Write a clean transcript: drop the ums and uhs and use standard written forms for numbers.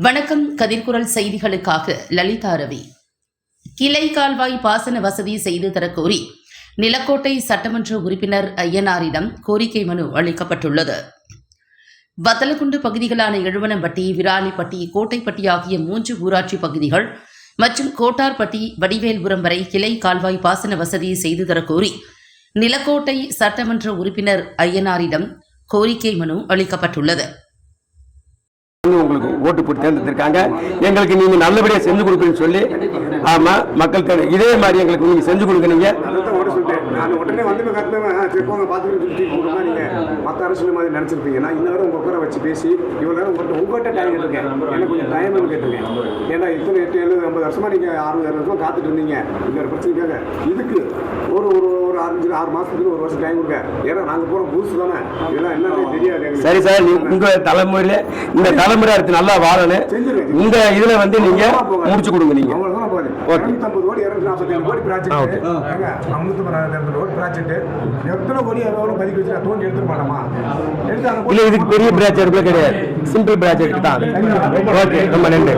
வணக்கம். கதிர்குரல் செய்திகளுக்காக லலிதா ரவி. கிளை கால்வாய் பாசன வசதி செய்து தரக்கோரி நிலக்கோட்டை சட்டமன்ற உறுப்பினர் ஐயனாரிடம் கோரிக்கை மனு அளிக்கப்பட்டுள்ளது. வத்தலக்குண்டு பகுதிகளான எழுவனம்பட்டி, விராலிப்பட்டி, கோட்டைப்பட்டி ஆகிய 3 ஊராட்சி பகுதிகள் மற்றும் கோட்டார்பட்டி, வடிவேல்புரம் வரை கிளை கால்வாய் பாசன வசதி செய்து தரக்கோரி நிலக்கோட்டை சட்டமன்ற உறுப்பினர் ஐயனாரிடம் கோரிக்கை மனு அளிக்கப்பட்டுள்ளது. உங்களுக்கு ஓட்டு போட்டு தேர்ந்தெடுத்திருக்காங்க. எங்களுக்கு நீங்க நல்லபடியா செஞ்சு கொடுப்பீங்கன்னு சொல்லி ஆமா மக்கள் இதே மாதிரி எங்களுக்கு நீங்க செஞ்சு கொடுக்குறீங்க. உடனே வந்து மற்ற அரசு மாதிரி நினைச்சிருப்பீங்க. நான் இன்ன வரை உங்க உட்கார வச்சு பேசி இவ்வளவு நேரம் உங்கள்கிட்ட டைம் கேட்டிருக்கேன். எனக்கு கொஞ்சம் டைம் கேட்டிருக்கேன். ஏன்னா இத்தனை 8, 7, 50 வருஷமா நீங்க 60 வருஷமா காத்துட்டு இருந்தீங்க இந்த ஒரு பிரச்சனைக்காக. இதுக்கு ஒரு 5-6 மாசத்துக்கு 1 வருஷம் டைம் கொடுங்க. ஏன்னா நாங்க போற புதுசு தானே, இதெல்லாம் என்ன தெரியாது. சரி சார், உங்க தலைமுறையில இந்த தலைமுறை அடுத்து நல்லா வாழணும். இந்த இதுல வந்து நீங்க முடிச்சு கொடுங்க. நீங்க ஓகே 250 கோடி 247 கோடி ப்ராஜெக்ட், 550 கோடி ப்ராஜெக்ட் எத்தனை கோடி எவ்வளவு பதிக்க வச்சு தோண்டி எடுத்துட்டு போலாமா? இல்ல, இதுக்கு பெரிய ப்ராஜெக்ட் கிடையாது, சிம்பிள் ப்ராஜெக்ட் தான். ஓகே, ரொம்ப நன்றி.